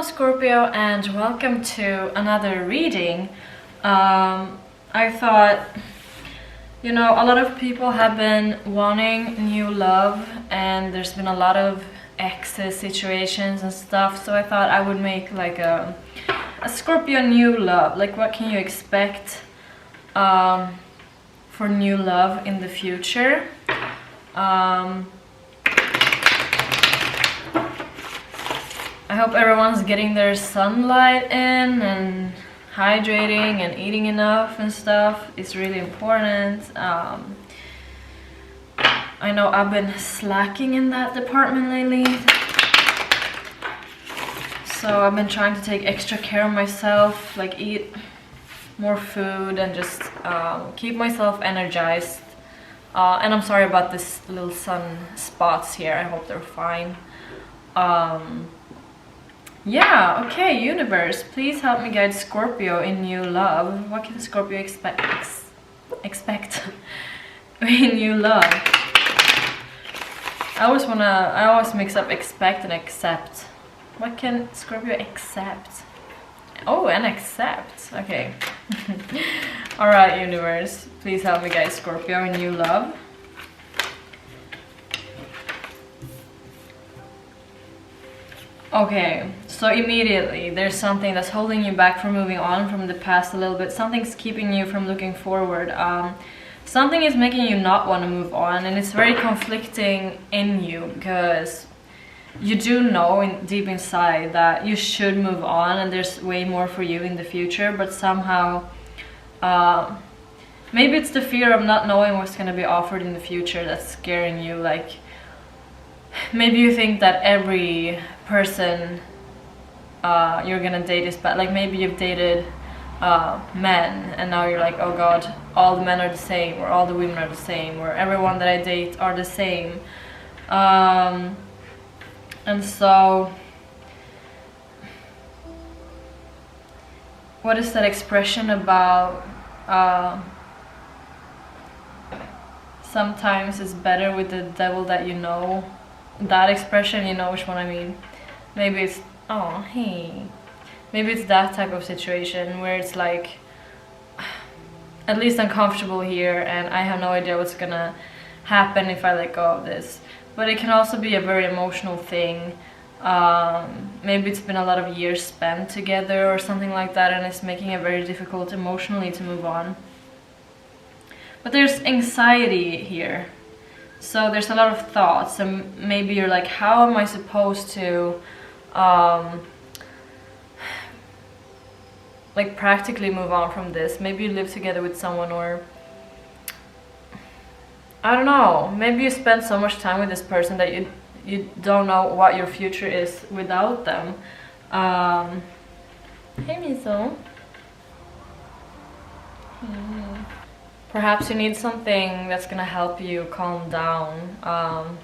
Scorpio, and welcome to another reading. I thought, a lot of people have been wanting new love, and there's been a lot of exes situations and stuff, so I thought I would make like a Scorpio new love. Like, what can you expect for new love in the future? I hope everyone's getting their sunlight in and hydrating and eating enough and stuff. It's really important. I know I've been slacking in that department lately, so I've been trying to take extra care of myself, like eat more food and just keep myself energized. And I'm sorry about this little sun spots here. I hope they're fine. Yeah, okay, universe, please help me guide Scorpio in new love. What can Scorpio expect in new love? I always mix up expect and accept. What can Scorpio accept? Oh, and accept. Okay. Alright, universe, please help me guide Scorpio in new love. Okay, so immediately there's something that's holding you back from moving on from the past a little bit. Something's keeping you from looking forward. Something is making you not want to move on, and it's very conflicting in you because you do know deep inside that you should move on and there's way more for you in the future, but somehow maybe it's the fear of not knowing what's going to be offered in the future that's scaring you. Like, maybe you think that every person you're gonna date is bad. Like, maybe you've dated men and now you're like, oh god, all the men are the same, or all the women are the same, or everyone that I date are the same. And so what is that expression about? Sometimes it's better with the devil that you know. That expression, you know which one I mean. Maybe it's, oh hey, maybe it's that type of situation where it's like, at least I'm comfortable here and I have no idea what's gonna happen if I let go of this. But it can also be a very emotional thing. Maybe it's been a lot of years spent together or something like that, and it's making it very difficult emotionally to move on. But there's anxiety here. So there's a lot of thoughts, and maybe you're like, how am I supposed to like practically move on from this? Maybe you live together with someone, or I don't know, maybe you spend so much time with this person that you don't know what your future is without them. Hey Miso. Perhaps you need something that's gonna help you calm down.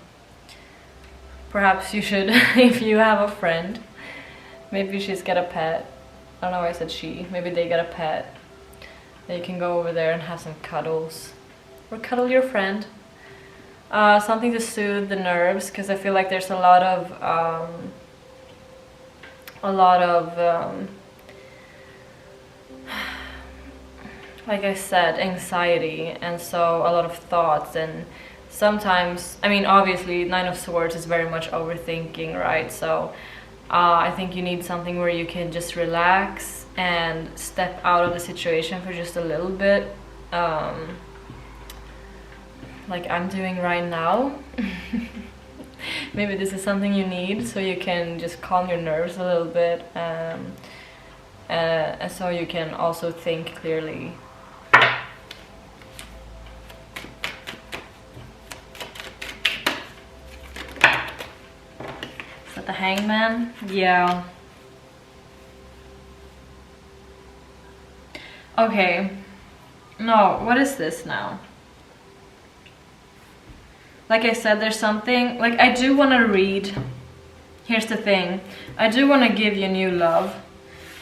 Perhaps you should, if you have a friend, maybe you should get a pet. I don't know why I said she. Maybe they get a pet. Then you can go over there and have some cuddles. Or cuddle your friend. Something to soothe the nerves, because I feel like there's a lot of like I said, anxiety, and so a lot of thoughts, and sometimes, I mean, obviously Nine of Swords is very much overthinking, right? So I think you need something where you can just relax and step out of the situation for just a little bit, like I'm doing right now. Maybe this is something you need, so you can just calm your nerves a little bit, and so you can also think clearly. The Hangman? Yeah. Okay. No, what is this now? Like I said, there's something, like, I do want to read. Here's the thing. I do want to give you new love.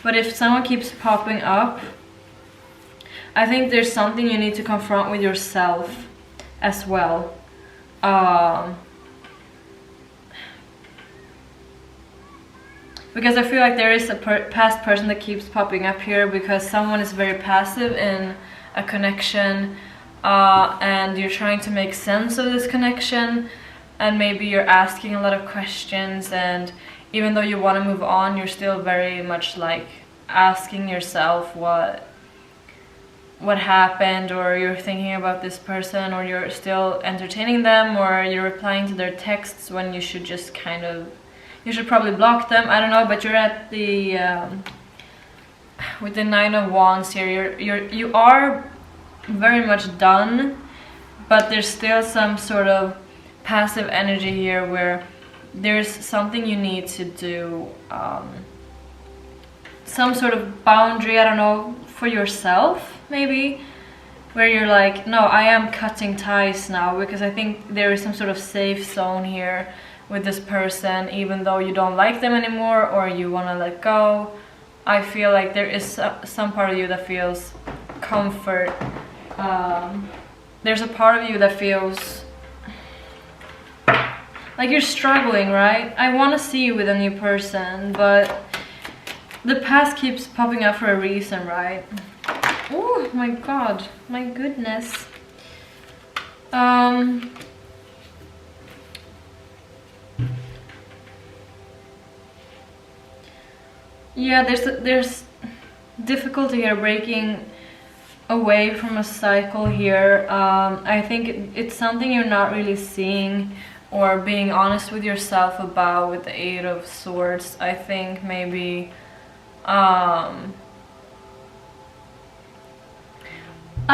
But if someone keeps popping up, I think there's something you need to confront with yourself as well. because I feel like there is a past person that keeps popping up here, because someone is very passive in a connection, and you're trying to make sense of this connection, and maybe you're asking a lot of questions, and even though you want to move on, you're still very much like asking yourself what happened, or you're thinking about this person, or you're still entertaining them, or you're replying to their texts when you should just kind of, you should probably block them, I don't know. But you're at the with the Nine of Wands here, you are very much done, but there's still some sort of passive energy here where there's something you need to do, some sort of boundary, I don't know, for yourself maybe, where you're like, no, I am cutting ties now, because I think there is some sort of safe zone here with this person, even though you don't like them anymore or you want to let go. I feel like there is some part of you that feels comfort. There's a part of you that feels like you're struggling, right? I want to see you with a new person, but the past keeps popping up for a reason, right? Oh my god, my goodness. Yeah, there's difficulty here breaking away from a cycle here. I think it's something you're not really seeing or being honest with yourself about with the Eight of Swords. I think maybe I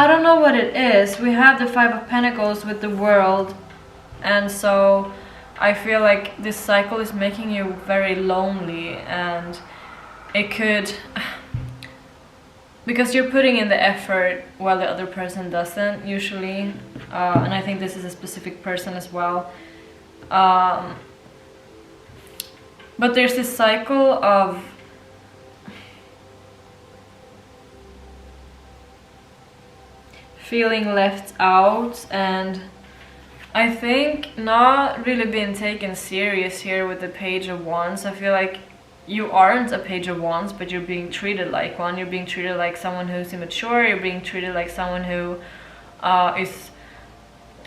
don't know what it is. We have the Five of Pentacles with the World, and so I feel like this cycle is making you very lonely, and it could, because you're putting in the effort while the other person doesn't usually, and I think this is a specific person as well. But there's this cycle of feeling left out, and I think not really being taken serious here with the Page of Wands. I feel like you aren't a Page of Wands, but you're being treated like one. You're being treated like someone who's immature. You're being treated like someone who is,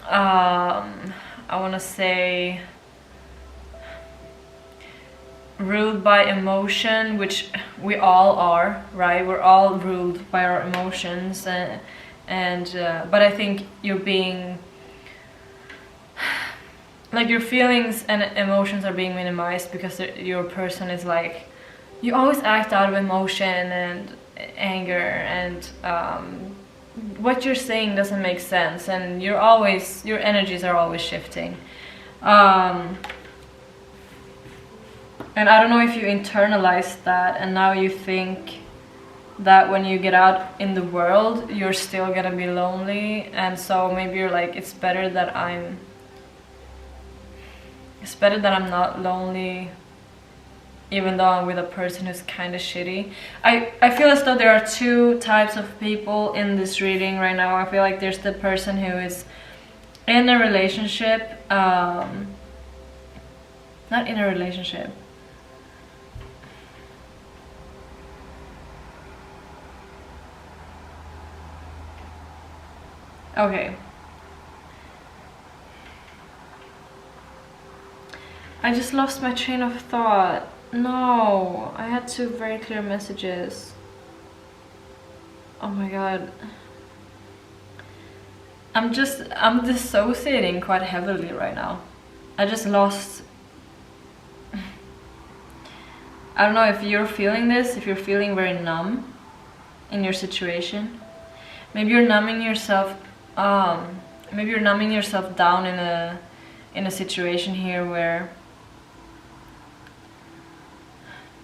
I want to say, ruled by emotion, which we all are, right? We're all ruled by our emotions, but I think you're being, like, your feelings and emotions are being minimized because your person is like, you always act out of emotion and anger, and what you're saying doesn't make sense, and your energies are always shifting. And I don't know if you internalized that, and now you think that when you get out in the world, you're still gonna be lonely, and so maybe you're like, it's better that I'm not lonely, even though I'm with a person who's kind of shitty. I feel as though there are two types of people in this reading right now. I feel like there's the person who is in a relationship, not in a relationship. Okay. I just lost my train of thought. No, I had two very clear messages. Oh my god. I'm dissociating quite heavily right now. I just lost. I don't know if you're feeling this, if you're feeling very numb in your situation. Maybe you're numbing yourself. Maybe you're numbing yourself down in a situation here where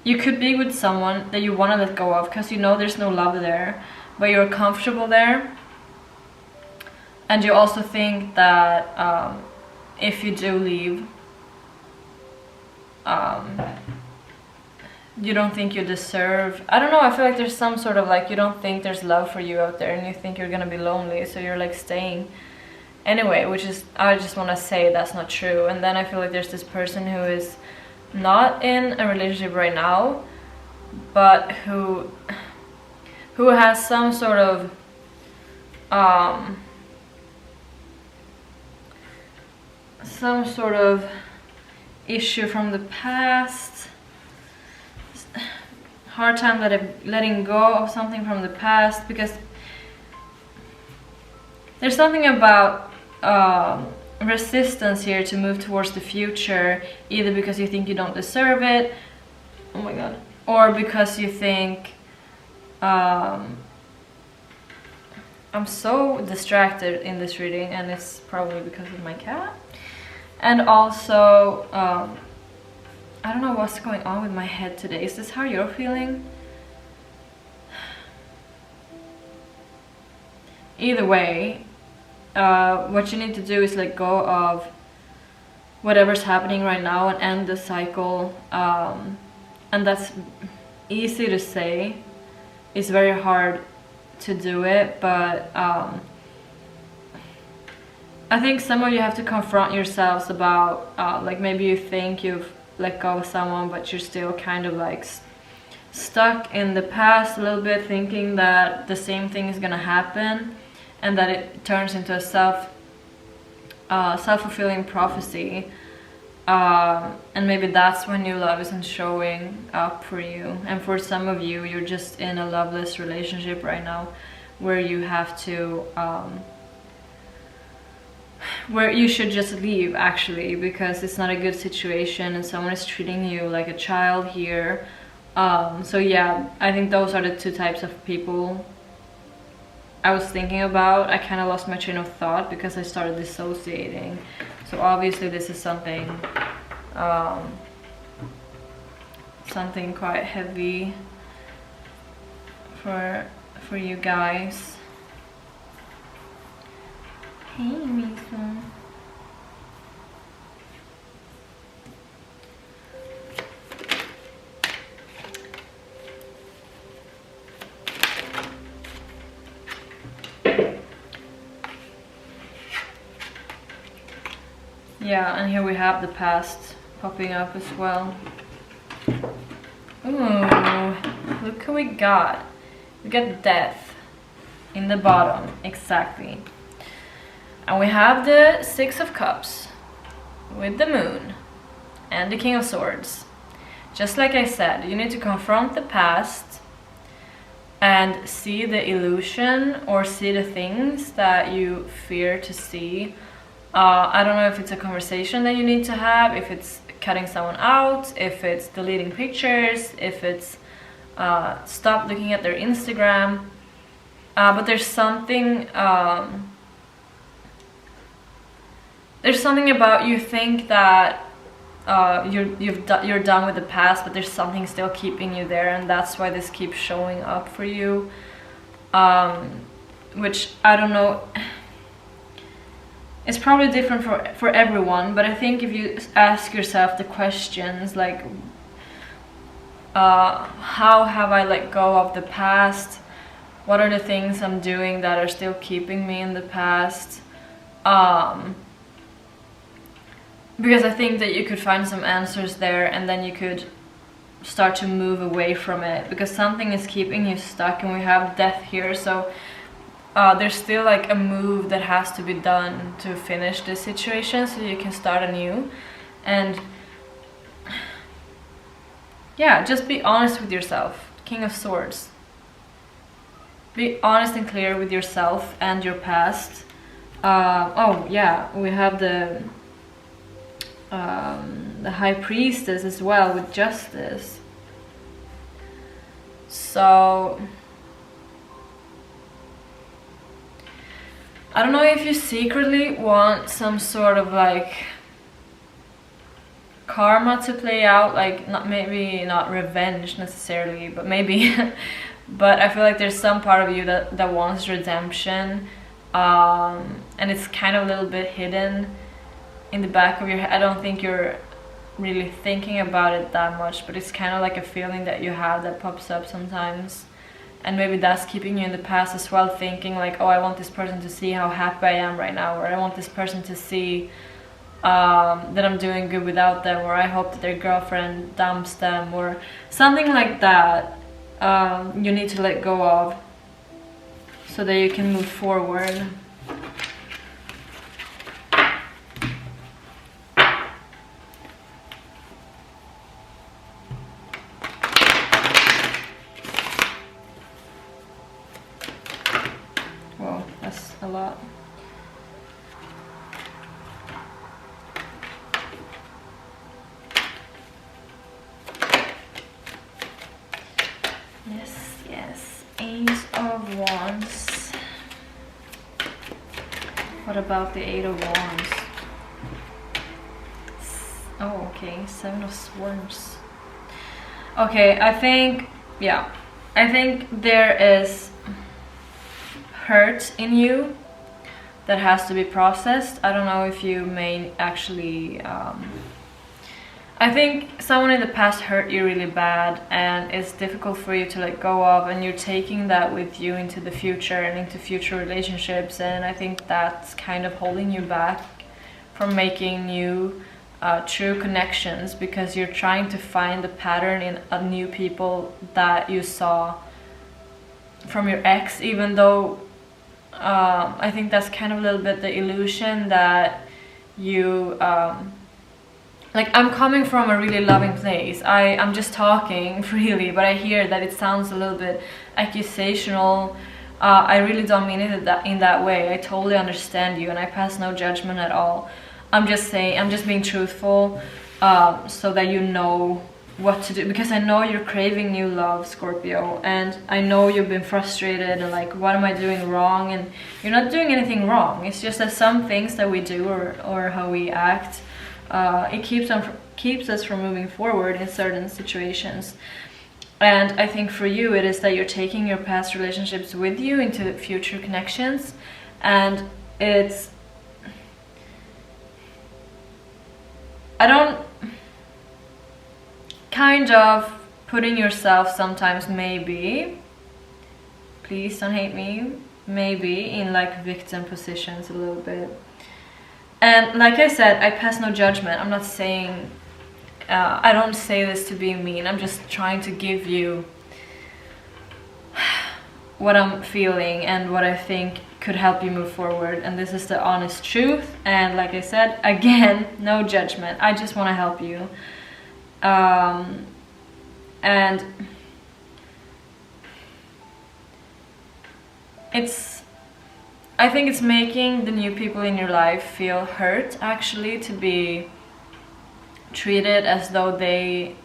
you could be with someone that you want to let go of because you know there's no love there, but you're comfortable there, and you also think that if you do leave, you don't think you deserve, I don't know, I feel like there's some sort of like, you don't think there's love for you out there, and you think you're gonna be lonely, so you're like staying anyway, which is, I just want to say that's not true. And then I feel like there's this person who is not in a relationship right now, but who has some sort of issue from the past, hard time letting go of something from the past, because there's something about resistance here to move towards the future, either because you think you don't deserve it, oh my god, or because you think I'm so distracted in this reading, and it's probably because of my cat. And also I don't know what's going on with my head today. Is this how you're feeling? Either way, what you need to do is let go of whatever's happening right now and end the cycle. And that's easy to say. It's very hard to do it, but I think some of you have to confront yourselves about like maybe you think you've let go of someone, but you're still kind of like stuck in the past a little bit, thinking that the same thing is gonna happen, and that it turns into a self-fulfilling prophecy. And maybe that's when new love isn't showing up for you. And for some of you, you're just in a loveless relationship right now, where you have to where you should just leave, actually, because it's not a good situation and someone is treating you like a child here. So yeah, I think those are the two types of people I was thinking about. I kind of lost my train of thought because I started dissociating. So obviously this is something something quite heavy for you guys. Hey, Misa. Yeah, and here we have the past popping up as well. Ooh, look who we got. We got death in the bottom, exactly. And we have the Six of Cups with the Moon and the King of Swords. Just like I said, you need to confront the past and see the illusion, or see the things that you fear to see. I don't know if it's a conversation that you need to have, if it's cutting someone out, if it's deleting pictures, if it's stop looking at their Instagram. But there's something about, you think that you're done with the past, but there's something still keeping you there, and that's why this keeps showing up for you. Which, I don't know, it's probably different for everyone, but I think if you ask yourself the questions like, how have I let go of the past? What are the things I'm doing that are still keeping me in the past? Because I think that you could find some answers there, and then you could start to move away from it, because something is keeping you stuck, and we have death here. So there's still like a move that has to be done to finish this situation, so you can start anew. And yeah, just be honest with yourself. King of Swords. Be honest and clear with yourself and your past. Oh yeah, we have the High Priestess as well with Justice. So I don't know if you secretly want some sort of like karma to play out, like maybe not revenge necessarily, but maybe but I feel like there's some part of you that wants redemption, and it's kind of a little bit hidden in the back of your head. I don't think you're really thinking about it that much, but it's kind of like a feeling that you have that pops up sometimes. And maybe that's keeping you in the past as well, thinking like, oh, I want this person to see how happy I am right now, or I want this person to see that I'm doing good without them, or I hope that their girlfriend dumps them, or something like that. You need to let go of so that you can move forward. Whoa, that's a lot. Yes, Ace of Wands. What about the Eight of Wands? Oh, okay, Seven of Swords. Okay, I think there is hurt in you that has to be processed. I don't know if you may actually I think someone in the past hurt you really bad, and it's difficult for you to let go of, and you're taking that with you into the future and into future relationships, and I think that's kind of holding you back from making new true connections, because you're trying to find the pattern in new people that you saw from your ex, even though I think that's kind of a little bit the illusion that you like, I'm coming from a really loving place. I'm just talking freely, but I hear that it sounds a little bit accusational. I really don't mean it in that way. I totally understand you, and I pass no judgment at all. I'm just saying, I'm just being truthful, so that you know what to do, because I know you're craving new love, Scorpio, and I know you've been frustrated and like, what am I doing wrong? And you're not doing anything wrong. It's just that some things that we do or how we act, it keeps us from moving forward in certain situations. And I think for you it is that you're taking your past relationships with you into future connections, and it's kind of putting yourself sometimes, maybe, please don't hate me, maybe in like victim positions a little bit. And like I said, I pass no judgment. I'm not saying, I don't say this to be mean. I'm just trying to give you what I'm feeling and what I think could help you move forward. And this is the honest truth. And like I said, again, no judgment. I just want to help you. And I think it's making the new people in your life feel hurt, actually, to be treated as though they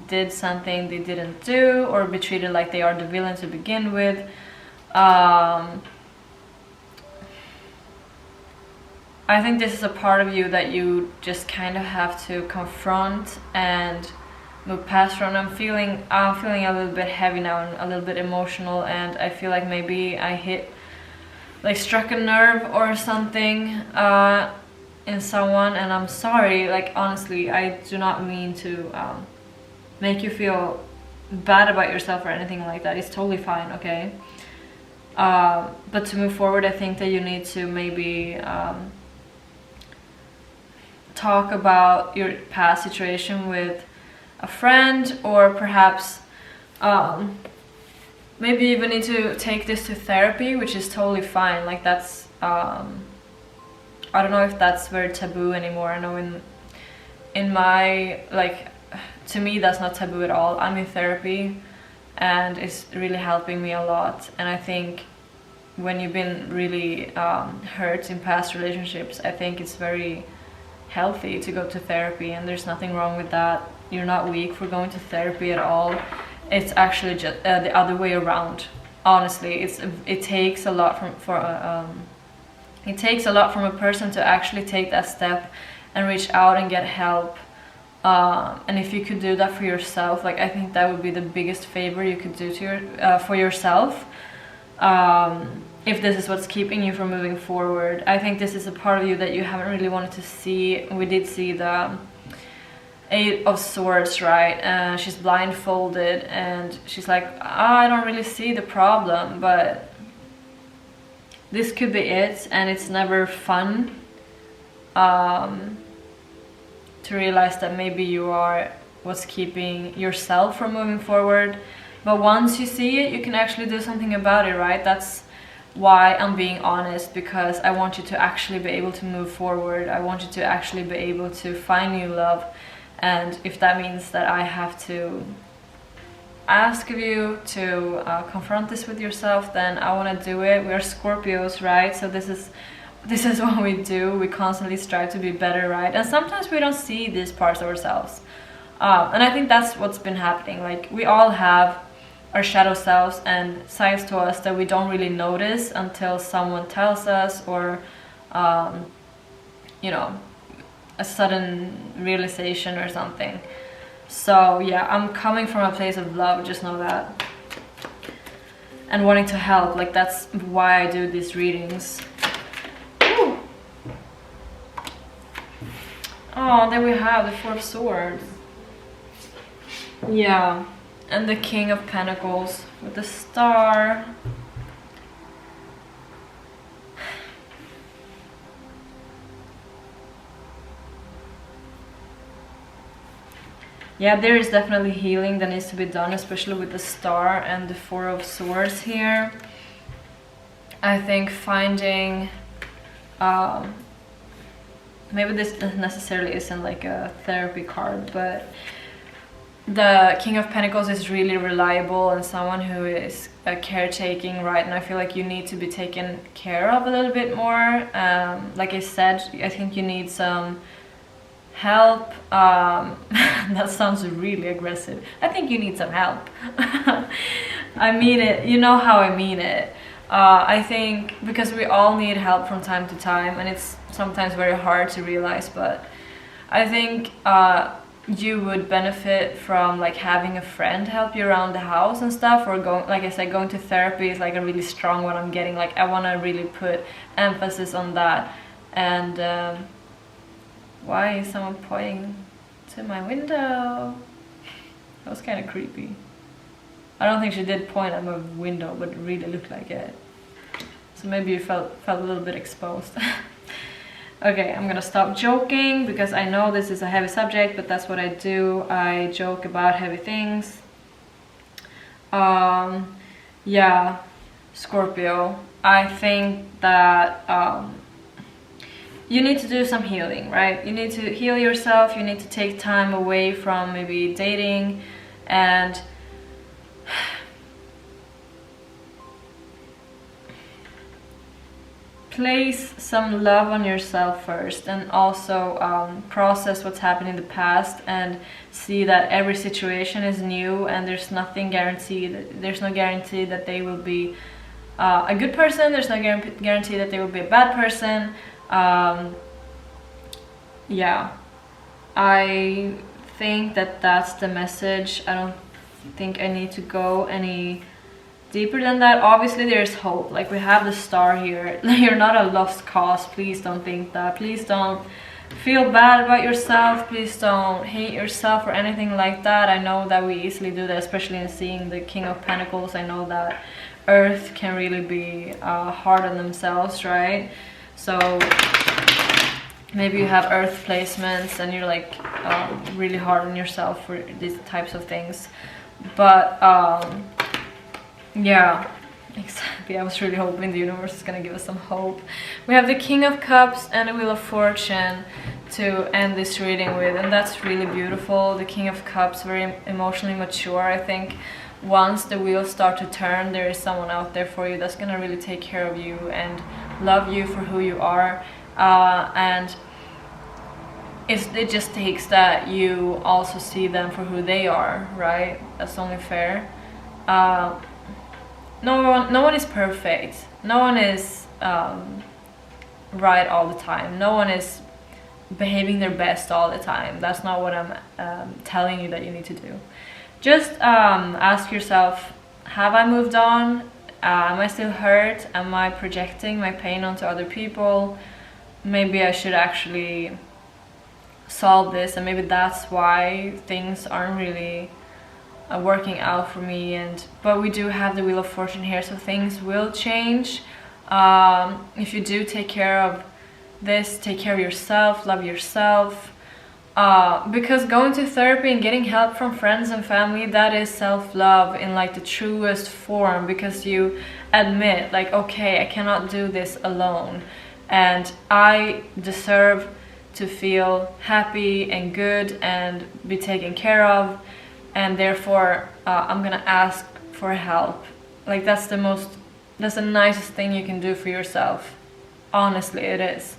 did something they didn't do, or be treated like they are the villain to begin with. I think this is a part of you that you just kind of have to confront and move past from. I'm feeling a little bit heavy now and a little bit emotional, and I feel like maybe I struck a nerve or something in someone, and I'm sorry. Like, honestly, I do not mean to make you feel bad about yourself or anything like that. It's totally fine, okay? But to move forward, I think that you need to maybe talk about your past situation with a friend, or perhaps maybe you even need to take this to therapy, which is totally fine. Like, that's I don't know if that's very taboo anymore. I know in my, like, to me that's not taboo at all. I'm in therapy and it's really helping me a lot. And I think when you've been really hurt in past relationships, I think it's very healthy to go to therapy, and there's nothing wrong with that. You're not weak for going to therapy at all. It's actually just the other way around. Honestly, it takes a lot it takes a lot from a person to actually take that step and reach out and get help. And if you could do that for yourself, like, I think that would be the biggest favor you could do to for yourself. If this is what's keeping you from moving forward, I think this is a part of you that you haven't really wanted to see. We did see the Eight of Swords, right? She's blindfolded and she's like, I don't really see the problem, but this could be it. And it's never fun to realize that maybe you are what's keeping yourself from moving forward. But once you see it, you can actually do something about it, right? That's why I'm being honest, because I want you to actually be able to move forward. I want you to actually be able to find new love. And if that means that I have to ask of you to confront this with yourself, then I want to do it. We're Scorpios, right? So this is what we do. We constantly strive to be better, right? And sometimes we don't see these parts of ourselves. And I think that's what's been happening. Like, we all have our shadow selves and sides to us that we don't really notice until someone tells us, or you know, a sudden realization or something. So yeah, I'm coming from a place of love, just know that, and wanting to help. Like, that's why I do these readings. Ooh. Oh, there we have the Four of Swords. Yeah, and the King of Pentacles with the Star. Yeah, there is definitely healing that needs to be done, especially with the Star and the Four of Swords here. I think finding, maybe this necessarily isn't like a therapy card, but the King of Pentacles is really reliable and someone who is caretaking, right? And I feel like you need to be taken care of a little bit more. Like I said, I think you need some help. That sounds really aggressive. I think you need some help. I mean it, you know how I mean it. I think because we all need help from time to time, and it's sometimes very hard to realize, but I think you would benefit from like having a friend help you around the house and stuff, or going, like I said, going to therapy is like a really strong one I'm getting. Like, I want to really put emphasis on that. And why is someone pointing to my window? That was kind of creepy. I don't think she did point at my window, but it really looked like it. So maybe you felt a little bit exposed. Okay, I'm gonna stop joking because I know this is a heavy subject, but that's what I do. I joke about heavy things. Yeah, Scorpio. I think that you need to do some healing, right? You need to heal yourself. You need to take time away from maybe dating and place some love on yourself first, and also process what's happened in the past and see that every situation is new and there's nothing guaranteed. There's no guarantee that they will be a good person. There's no guarantee that they will be a bad person. Yeah, I think that that's the message. I don't think I need to go any deeper than that. Obviously there's hope, like we have the Star here. You're not a lost cause. Please don't think that. Please don't feel bad about yourself. Please don't hate yourself or anything like that. I know that we easily do that, especially in seeing the King of Pentacles. I know that Earth can really be hard on themselves, right? So maybe you have Earth placements and you're like really hard on yourself for these types of things. But yeah, exactly. I was really hoping the universe is gonna give us some hope. We have the King of Cups and the Wheel of Fortune to end this reading with, and that's really beautiful. The King of Cups, very emotionally mature. I think once the wheels start to turn, there is someone out there for you that's gonna really take care of you and love you for who you are. And it just takes that you also see them for who they are, right? That's only fair. No one is perfect. No one is right all the time. No one is behaving their best all the time. That's not what I'm telling you that you need to do. Just ask yourself, have I moved on? Am I still hurt? Am I projecting my pain onto other people? Maybe I should actually solve this, and maybe that's why things aren't really working out for me. But we do have the Wheel of Fortune here, so things will change if you do take care of this, take care of yourself, love yourself. Because going to therapy and getting help from friends and family, that is self-love in like the truest form, because you admit like, okay, I cannot do this alone, and I deserve to feel happy and good and be taken care of, and therefore I'm gonna ask for help. Like that's the nicest thing you can do for yourself. Honestly, it is.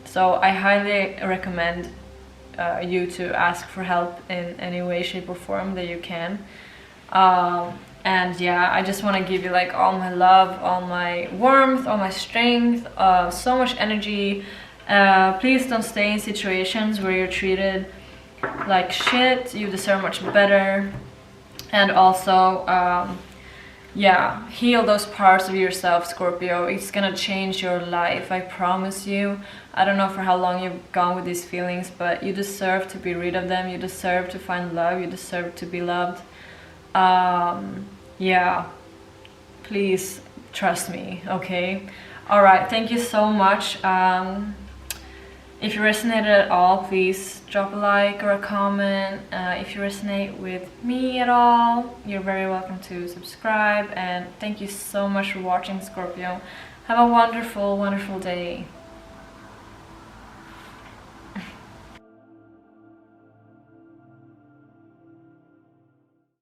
So I highly recommend you to ask for help in any way, shape or form that you can. And yeah, I just want to give you like all my love, all my warmth, all my strength, so much energy. Please don't stay in situations where you're treated like shit. You deserve much better. And also yeah, heal those parts of yourself, Scorpio. It's gonna change your life, I promise you. I don't know for how long you've gone with these feelings, but you deserve to be rid of them. You deserve to find love. You deserve to be loved. Yeah, please trust me, okay? Alright, thank you so much. If you resonated at all, please drop a like or a comment. If you resonate with me at all, you're very welcome to subscribe. And thank you so much for watching, Scorpio. Have a wonderful, wonderful day.